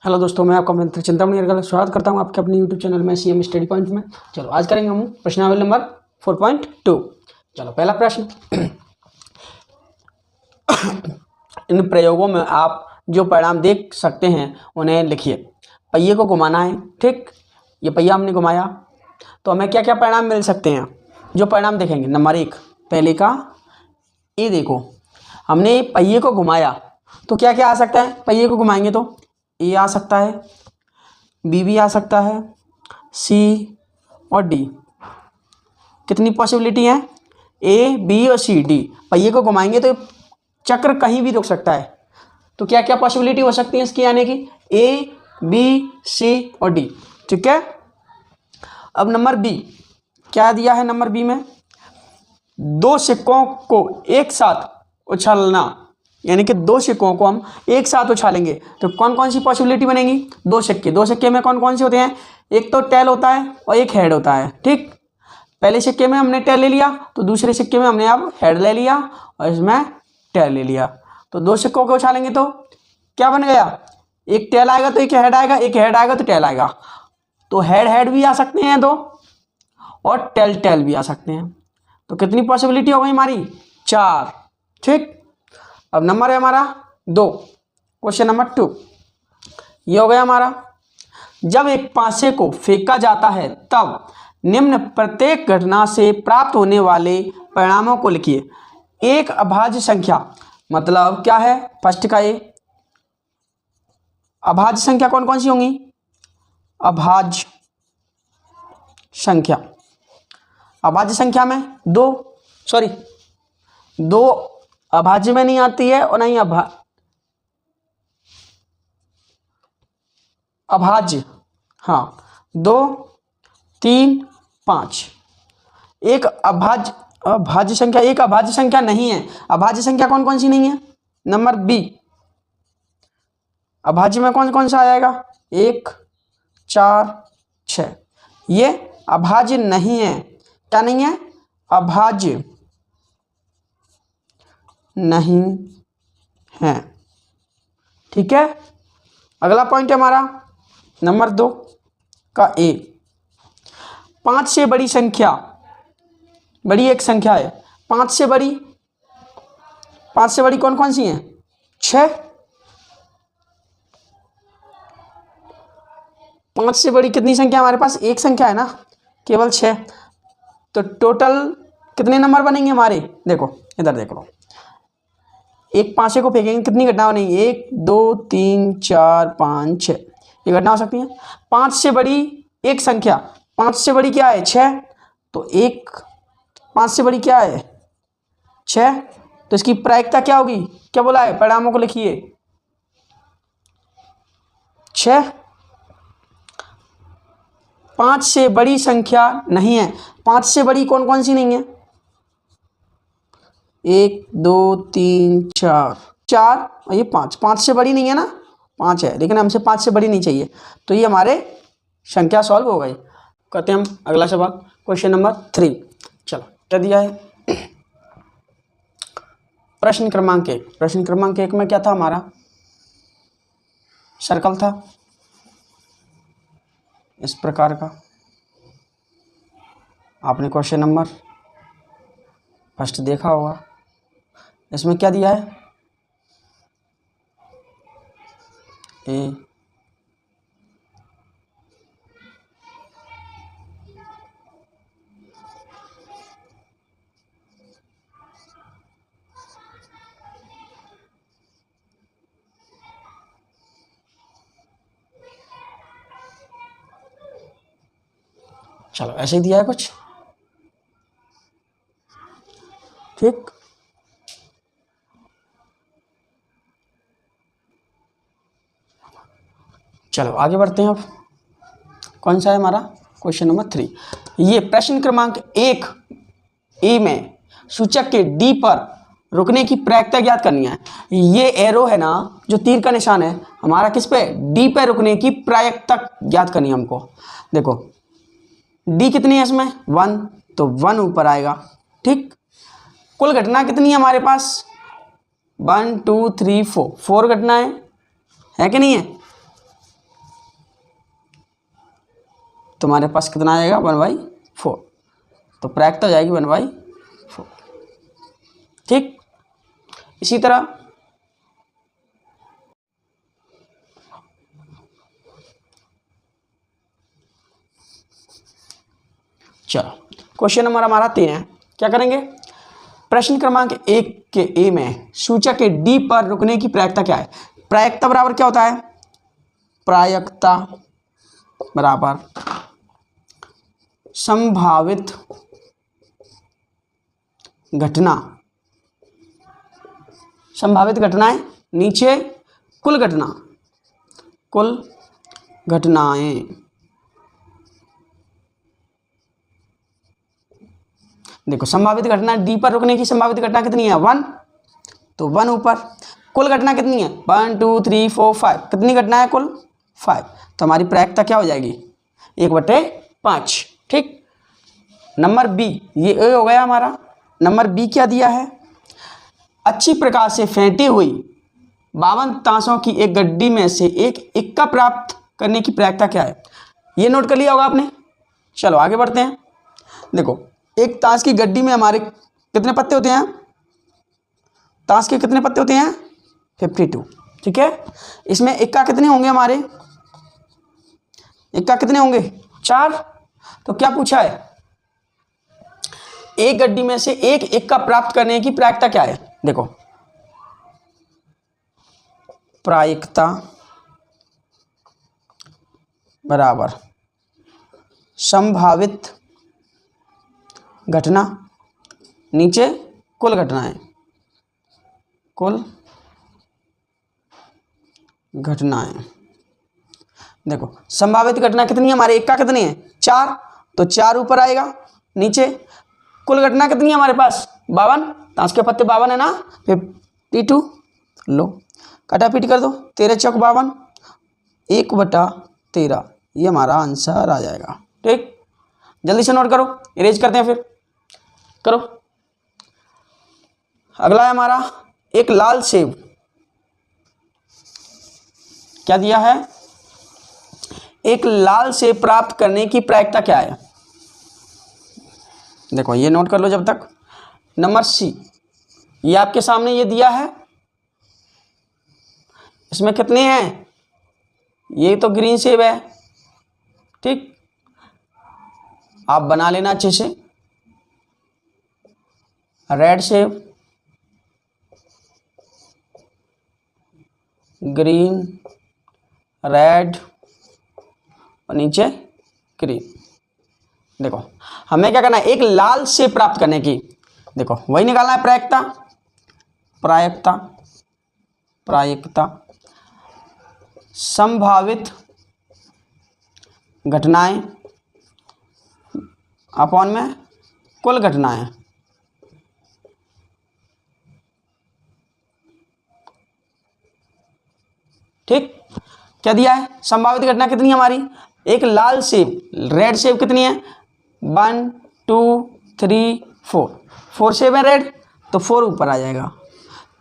Hello दोस्तों, मैं आपका मित्र चिंतामणि अग्रवाल स्वागत करता हूं आपके अपने यूट्यूब चैनल में सीएम स्टडी पॉइंट में। चलो आज करेंगे हम प्रश्नावली नंबर 4.2। चलो पहला प्रश्न। इन प्रयोगों में आप जो परिणाम देख सकते हैं उन्हें लिखिए। पहिए को घुमाना है, ठीक। ये पहिया हमने घुमाया तो हमें क्या क्या परिणाम मिल सकते हैं। जो परिणाम देखेंगे, नंबर 1 पहले का ये देखो, हमने पहिए को घुमाया तो क्या क्या आ सकता है। पहिए को घुमाएंगे तो ए आ सकता है, बी भी आ सकता है, सी और डी। कितनी पॉसिबिलिटी है? ए, बी और सी, डी। पहिए को घुमाएंगे तो चक्र कहीं भी रुक सकता है। तो क्या क्या पॉसिबिलिटी हो सकती है इसकी आने की? ए, बी, सी और डी, ठीक है। अब नंबर बी क्या दिया है? नंबर बी में दो सिक्कों को एक साथ उछालना, यानी कि दो सिक्कों को हम एक साथ उछालेंगे तो कौन कौन सी पॉसिबिलिटी बनेगी? दो सिक्के में कौन कौन से होते हैं? एक तो टेल होता है और एक हेड होता है, ठीक। पहले सिक्के में हमने टेल ले लिया तो दूसरे सिक्के में हमने अब हेड ले लिया और इसमें टेल ले लिया। तो दो सिक्कों को उछालेंगे तो क्या बन गया? एक टेल आएगा तो एक हेड आएगा, एक हेड आएगा तो टेल आएगा। तो हेड हेड भी आ सकते हैं दो और टेल टेल भी आ सकते हैं। तो कितनी पॉसिबिलिटी हो गई हमारी? 4, ठीक। अब नंबर है हमारा 2, क्वेश्चन नंबर 2। ये हो गया हमारा, जब एक पासे को फेंका जाता है तब निम्न प्रत्येक घटना से प्राप्त होने वाले परिणामों को लिखिए। एक अभाज्य संख्या मतलब क्या है? फर्स्ट का ये अभाज्य संख्या कौन कौन सी होंगी? अभाज्य संख्या, अभाज्य संख्या में दो अभाज्य में नहीं आती है और नहीं अभाज्य, हाँ 2, 3, 5। एक अभाज्य संख्या, एक अभाज्य संख्या नहीं है। अभाज्य संख्या कौन कौन सी नहीं है? Number B. अभाज्य में कौन कौन सा आ जाएगा? 1, 4, 6। ये अभाज्य नहीं है। क्या नहीं है? अभाज्य नहीं है, ठीक है। अगला पॉइंट है हमारा नंबर 2 का ए। 5 से बड़ी संख्या, बड़ी एक संख्या है। 5 से बड़ी कौन कौन सी हैं? 6। 5 से बड़ी कितनी संख्या हमारे पास? एक संख्या है ना, केवल 6। तो टोटल कितने नंबर बनेंगे हमारे? देखो इधर देख लो, एक पासे को फेंकेंगे कितनी घटना बनेगी? 1, 2, 3, 4, 5, 6। ये घटना हो सकती है। 5 से बड़ी एक संख्या, 5 से बड़ी क्या है? 6। तो 5 से बड़ी क्या है? 6। तो इसकी प्रायिकता क्या होगी? क्या बोला है? परिणामों को लिखिए। 6। 5 से बड़ी संख्या नहीं है। 5 से बड़ी कौन कौन सी नहीं है? 1, 2, 3, 4 और ये 5। 5 से बड़ी नहीं है ना, 5 है, लेकिन हमसे 5 से बड़ी नहीं चाहिए। तो ये हमारे संख्या सॉल्व हो गई। करते हैं हम अगला सवाल, क्वेश्चन नंबर 3। चलो क्या दिया है? प्रश्न क्रमांक 1। प्रश्न क्रमांक 1 में क्या था हमारा? सर्कल था इस प्रकार का। आपने क्वेश्चन नंबर फर्स्ट देखा होगा। इसमें क्या दिया है? ए, चलो ऐसे ही दिया है कुछ, ठीक। चलो आगे बढ़ते हैं। अब कौन सा है हमारा? Question number 3। ये प्रश्न क्रमांक 1 ए में सूचक के डी पर रुकने की प्रायिकता ज्ञात करनी है। ये एरो है ना, जो तीर का निशान है, हमारा किस पे? डी पे रुकने की प्रायिकता ज्ञात करनी है हमको। देखो डी कितनी है इसमें? 1, तो 1 ऊपर आएगा, ठीक। कुल घटना कितनी है हमारे पास? 1, 2, 3, 4 घटनाएं है कि नहीं है? तुम्हारे पास कितना आ जाएगा 1/4। तो प्रायिकता हो जाएगी 1/4। ठीक, इसी तरह चलो क्वेश्चन नंबर हमारा 3 है। क्या करेंगे? प्रश्न क्रमांक 1 के ए में सूचक के डी पर रुकने की प्रायिकता क्या है? प्रायिकता बराबर क्या होता है? प्रायिकता बराबर संभावित घटना, संभावित घटनाएं नीचे कुल घटना, कुल घटनाएं। देखो संभावित घटना डी पर रुकने की संभावित घटना कितनी है? 1, तो 1 ऊपर। कुल घटना कितनी है? 1 2 3 4 5। कितनी घटना है कुल? 5। तो हमारी प्रायिकता क्या हो जाएगी? 1/5। ठीक, नंबर बी, ये ए हो गया हमारा। नंबर बी क्या दिया है? अच्छी प्रकार से फेंटी हुई 52 ताशों की एक गड्डी में से एक इक्का प्राप्त करने की प्रायिकता क्या है? ये नोट कर लिया होगा आपने। चलो आगे बढ़ते हैं। देखो एक ताश की गड्डी में हमारे कितने पत्ते होते हैं? ताश के कितने पत्ते होते हैं? 52। ठीक है, इसमें इक्का कितने होंगे हमारे? इक्का कितने होंगे? 4। तो क्या पूछा है? एक गड्डी में से एक इक्का प्राप्त करने की प्रायिकता क्या है? देखो प्रायिकता बराबर संभावित घटना नीचे कुल घटनाएं, कुल घटनाएं। देखो संभावित घटना कितनी है हमारे? इक्का कितनी है? 4, तो 4 ऊपर आएगा। नीचे कुल घटना कितनी है हमारे पास? 52। ताश के पत्ते 52 है ना, 52। लो कटापीट कर दो, 13 चौक 52, 1/13। ये हमारा आंसर आ जाएगा। ठीक, जल्दी से नोट करो, इरेज करते हैं फिर। करो। अगला है हमारा एक लाल सेब। क्या दिया है? एक लाल सेब प्राप्त करने की प्रायिकता क्या है? देखो ये नोट कर लो जब तक। नंबर सी, ये आपके सामने ये दिया है। इसमें कितने हैं? ये तो ग्रीन सेब है। ठीक, आप बना लेना अच्छे से। रेड सेब, ग्रीन, रेड और नीचे ग्रीन। देखो हमें क्या करना है? एक लाल सेब प्राप्त करने की, देखो वही निकालना है प्रायिकता। प्रायिकता, प्रायिकता संभावित घटनाएं अपॉन में कुल घटनाएं। ठीक, क्या दिया है? संभावित घटना कितनी है हमारी? एक लाल सेब, रेड सेब कितनी है? 1 2 3 4। 4 सेब है रेड, तो 4 ऊपर आ जाएगा।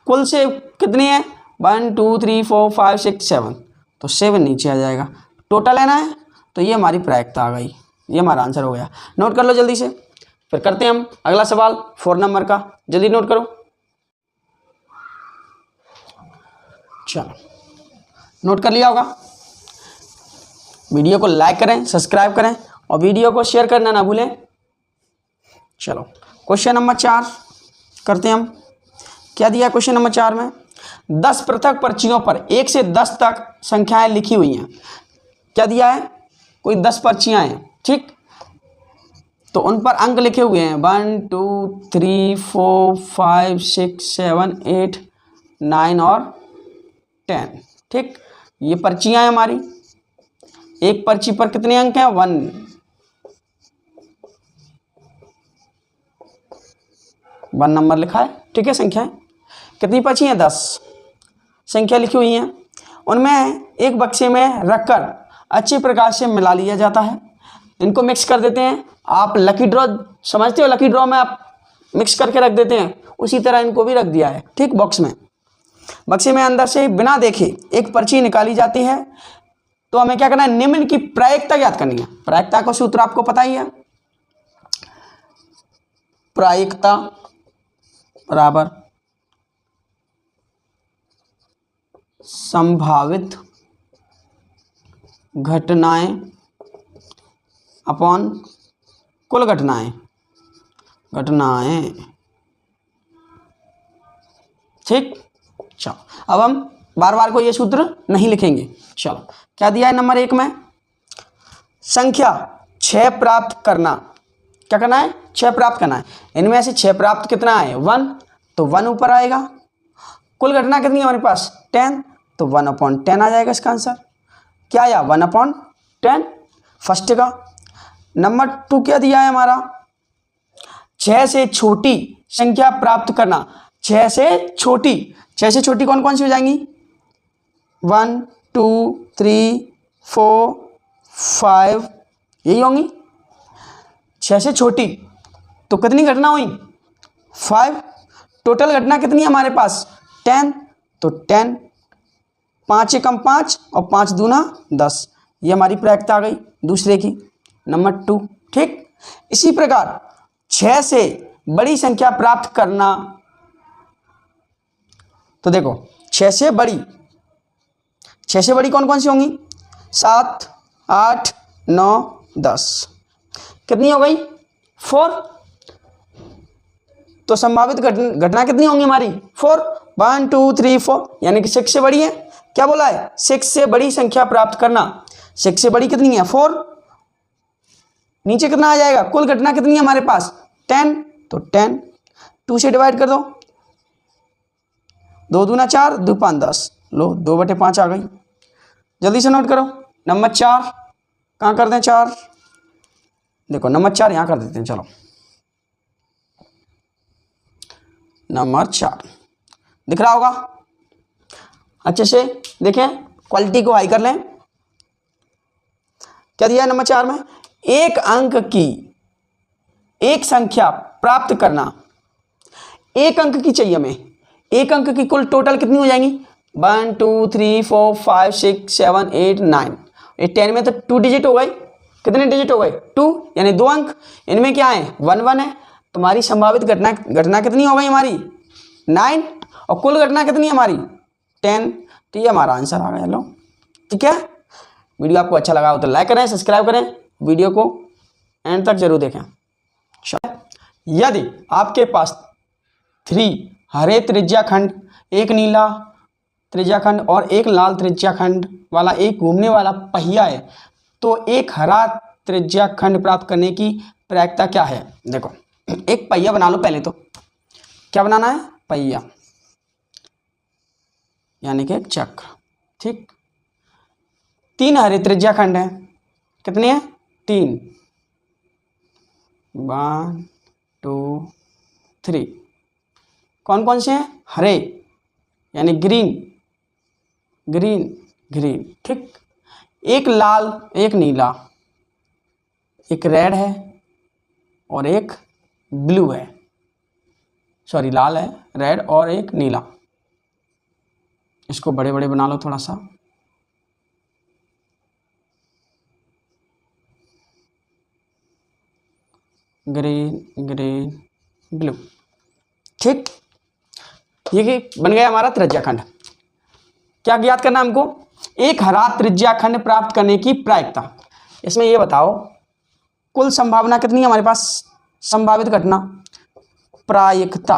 कुल सेब कितनी है? 1 2 3 4 5 6 7, तो 7 नीचे आ जाएगा। टोटल है ना, तो ये हमारी प्रायिकता आ गई। ये हमारा आंसर हो गया। नोट कर लो जल्दी से, फिर करते हैं हम अगला सवाल 4 नंबर का। जल्दी नोट करो। चलो नोट कर लिया होगा। वीडियो को लाइक करें, सब्सक्राइब करें और वीडियो को शेयर करना ना भूलें। चलो क्वेश्चन नंबर 4 करते हैं हम। क्या दिया क्वेश्चन नंबर 4 में? 10 पृथक पर्चियों पर 1 से 10 तक संख्याएं लिखी हुई हैं। क्या दिया है? कोई 10 पर्चियां हैं, ठीक, तो उन पर अंक लिखे हुए हैं 1 2 3 4 5 6 7 8 9 और 10। ठीक, ये पर्चियां हैं हमारी। एक पर्ची पर कितने अंक हैं? 1 नंबर लिखा है। ठीक है, संख्याएं कितनी पर्ची हैं? 10 संख्या लिखी हुई हैं। उनमें एक बक्से में रखकर अच्छी प्रकार से मिला लिया जाता है। इनको मिक्स कर देते हैं। आप लकी ड्रॉ समझते हो? लकी ड्रॉ में आप मिक्स करके रख देते हैं, उसी तरह इनको भी रख दिया है। ठीक, बक्से में अंदर से बिना देखे एक पर्ची निकाली जाती है। तो हमें क्या करना है, निम्न की प्रायिकता ज्ञात करनी है। प्रायिकता का सूत्र आपको पता ही है, प्रायिकता बराबर संभावित घटनाएं अपॉन कुल घटनाएं। ठीक, चलो अब हम बार बार को ये सूत्र नहीं लिखेंगे। चलो क्या दिया है नंबर 1 में, संख्या 6 प्राप्त करना। क्या करना है, 6 प्राप्त करना है। इनमें से 6 प्राप्त कितना है, 1, तो 1 ऊपर आएगा। कुल घटना कितनी है हमारे पास, 10, तो 1/10 आ जाएगा इसका आंसर। क्या आया, 1/10 फर्स्ट का। नंबर 2 क्या दिया है हमारा, 6 से छोटी संख्या प्राप्त करना। 6 से छोटी, 6 से छोटी कौन कौन सी हो जाएंगी, 1 2 3 4 5 यही होंगी। 6 से छोटी तो कितनी घटना हुई, 5। टोटल घटना कितनी है हमारे पास, 10, तो 10, 5 एकम 5 और 5 दूना 10, ये हमारी प्रायिकता आ गई दूसरे की, नंबर 2। ठीक, इसी प्रकार 6 से बड़ी संख्या प्राप्त करना। तो देखो 6 से बड़ी, 6 से बड़ी कौन कौन सी होंगी, 7 8 9 10, कितनी हो गई, 4। तो संभावित घटना कितनी होंगी हमारी, 4, 1 2 3 4, यानी कि 6 से बड़ी है। क्या बोला है, 6 से बड़ी संख्या प्राप्त करना। 6 से बड़ी कितनी है, 4। नीचे कितना आ जाएगा, कुल घटना कितनी है हमारे पास, 10, तो 10, 2 से डिवाइड कर दो, 2 दूना 4, 2 5 10, लो 2/5 आ गई। जल्दी से नोट करो, नंबर 4 कहाँ कर दें, 4, देखो नंबर 4 यहाँ कर देते हैं। चलो नंबर 4 दिख रहा होगा, अच्छे से देखें, क्वालिटी को हाई कर लें। क्या दिया है नंबर 4 में, एक अंक की एक संख्या प्राप्त करना। एक अंक की चाहिए हमें, एक अंक की कुल टोटल कितनी हो जाएंगी, 1 2 3 4 5 6 7 8 9, 10 में तो 2 डिजिट हो गए। कितने डिजिट हो गए, 2, यानी 2 अंक। इनमें क्या है, 1 1 है। तुम्हारी संभावित घटना कितनी हो गई हमारी, 9, और कुल घटना कितनी है हमारी, 10। तो ये हमारा आंसर आ गया। लो ठीक है, वीडियो आपको अच्छा लगा हो तो लाइक करें, सब्सक्राइब करें, वीडियो को एंड तक जरूर देखें। यदि आपके पास 3 हरे त्रिज्याखंड, एक नीला त्रिज्याखंड और एक लाल त्रिज्याखंड वाला एक घूमने वाला पहिया है, तो एक हरा त्रिज्याखंड प्राप्त करने की प्रायिकता क्या है। देखो एक पहिया बना लो पहले तो, क्या बनाना है, पहिया यानी कि एक चक्र। ठीक, 3 हरे त्रिज्याखंड है, कितने हैं, 3, 1 2 3, कौन कौन से हैं, हरे यानी ग्रीन ग्रीन ग्रीन। ठीक, एक लाल, एक नीला, एक रेड है और एक ब्लू है, सॉरी लाल है, रेड और एक नीला। इसको बड़े बड़े बना लो थोड़ा सा, ग्रीन ग्रीन ब्लू। ठीक, ये बन गया हमारा त्रिज्याखंड। क्या ज्ञात करना हमको, एक हरा त्रिज्याखंड प्राप्त करने की प्रायिकता। इसमें ये बताओ कुल संभावना कितनी है हमारे पास, संभावित घटना, प्रायिकता,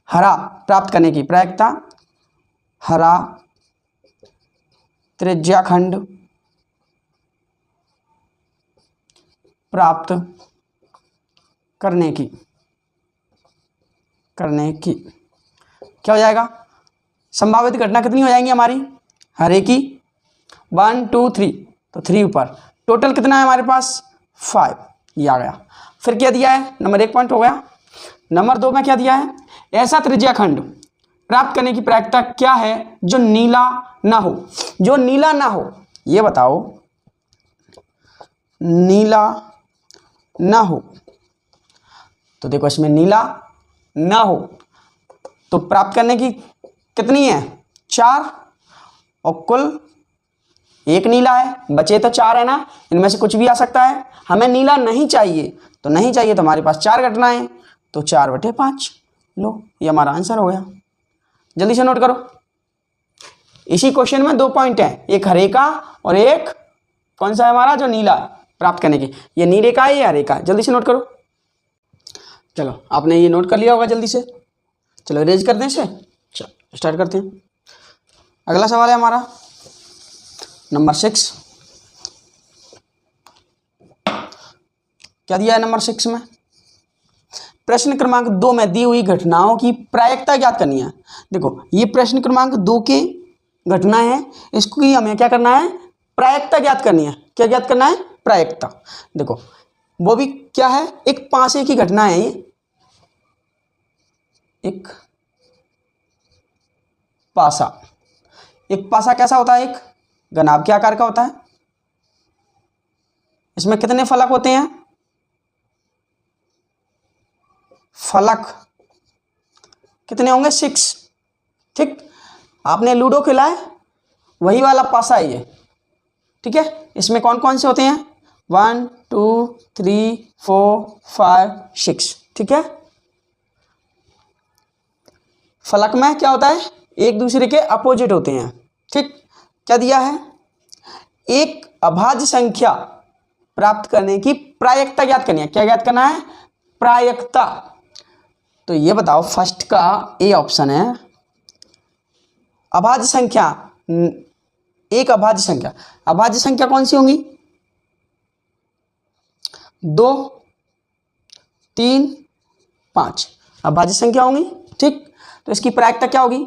हरा प्राप्त करने की प्रायिकता, हरा त्रिज्याखंड प्राप्त करने की क्या हो जाएगा, संभावित घटना कितनी हो जाएंगी हमारी, हरे की 1 2 3, तो 3 ऊपर, टोटल कितना है हमारे पास 5, ये आ गया। फिर क्या दिया है, नंबर 1 पॉइंट हो गया। नंबर 2 में क्या दिया है, ऐसा त्रिज्याखंड प्राप्त करने की प्रायिकता क्या है जो नीला ना हो। जो नीला ना हो, ये बताओ, नीला ना हो, तो देखो इसमें नीला ना हो तो प्राप्त करने की कितनी है, 4, और कुल एक नीला है, बचे तो 4 है ना, इनमें से कुछ भी आ सकता है। हमें नीला नहीं चाहिए, तो नहीं चाहिए तो हमारे पास 4 घटनाएं, तो 4/5। लो, ये हमारा आंसर हो गया। जल्दी से नोट करो। इसी क्वेश्चन में 2 पॉइंट हैं, एक हरे का और एक कौन सा है हमारा, जो नीला प्राप्त करने की। ये नीले का है, ये हरे का है। जल्दी से नोट करो। चलो, आपने ये नोट कर लिया होगा जल्दी से। चलो इरेज कर दें इसे। चलो स्टार्ट करते हैं। अगला सवाल है हमारा नंबर 6। क्या दिया है नंबर 6 में? प्रश्न क्रमांक 2 में दी हुई घटनाओं की प्रायिकता ज्ञात करनी है। देखो, ये प्रश्न क्रमांक 2 के घटना है, इसको ही हमें क्या करना है, प्रायिकता ज्ञात करनी है। क्या ज्ञात करना है? प्रायिकता। देखो, वो भी क्या है, एक पासे की घटना है। ये एक पासा, एक पासा कैसा होता है? एक घनाभ के आकार का होता है। इसमें कितने फलक होते हैं? फलक कितने होंगे? 6। ठीक, आपने लूडो खेला है, वही वाला पासा है ये। ठीक है, इसमें कौन कौन से होते हैं? 1 2 3 4 5 6। ठीक है, फलक में क्या होता है, एक दूसरे के अपोजिट होते हैं। ठीक, क्या दिया है? एक अभाज्य संख्या प्राप्त करने की प्रायिकता ज्ञात करनी है। क्या ज्ञात करना है? प्रायिकता। तो ये बताओ, फर्स्ट का ए ऑप्शन है, अभाज्य संख्या, एक अभाज्य संख्या। अभाज्य संख्या कौन सी होंगी? 2 3 5 अभाज्य संख्या होंगी। ठीक, तो इसकी प्रायिकता क्या होगी?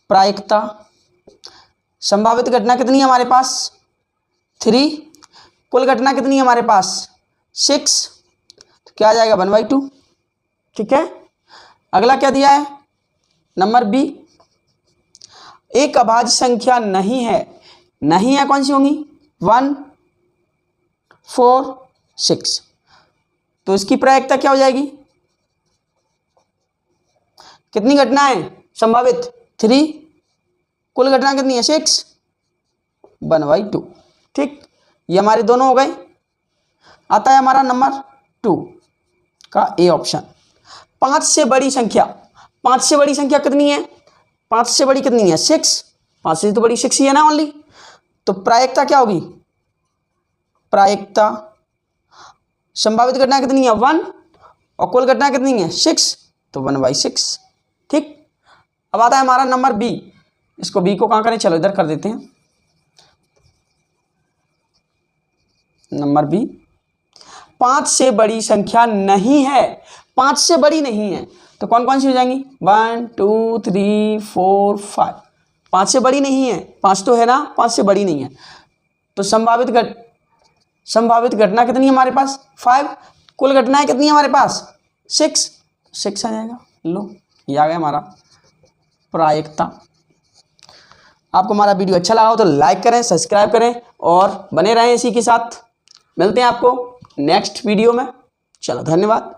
प्रायिकता, संभावित घटना कितनी है हमारे पास? 3। कुल घटना कितनी है हमारे पास? 6। तो क्या आ जाएगा? 1/2। ठीक है, अगला क्या दिया है? नंबर बी, एक अभाज्य संख्या नहीं है। नहीं है कौन सी होंगी? 1 4 6। तो इसकी प्रायिकता क्या हो जाएगी? कितनी घटनाएं संभावित? 3। कुल घटना कितनी है? 6। 1/2। ठीक, ये हमारे दोनों हो गए। आता है हमारा नंबर 2 का ए ऑप्शन, 5 से बड़ी संख्या। 5 से बड़ी संख्या कितनी है? 5 से बड़ी कितनी है? 6। 5 से तो बड़ी 6 ही है ना ओनली। तो प्रायिकता क्या होगी? प्रायिकता, संभावित घटना कितनी है? 1, और कुल घटना कितनी है? 6, तो 1/6। ठीक, अब आता है हमारा नंबर बी। इसको बी को कहाँ करें? चलो इधर कर देते हैं। नंबर बी, 5 से बड़ी संख्या नहीं है। 5 से बड़ी नहीं है, तो कौन कौन सी हो जाएंगी? 1 2 3 4 5। 5 से बड़ी नहीं है, 5 तो है ना, 5 से बड़ी नहीं है। तो संभावित घटना कितनी है हमारे पास? 5। कुल घटनाएं कितनी है हमारे पास? 6। 6 आ जाएगा। लो, ये आ गया हमारा प्रायिकता। आपको हमारा वीडियो अच्छा लगा हो तो लाइक करें, सब्सक्राइब करें और बने रहें इसी के साथ। मिलते हैं आपको नेक्स्ट वीडियो में। चलो, धन्यवाद।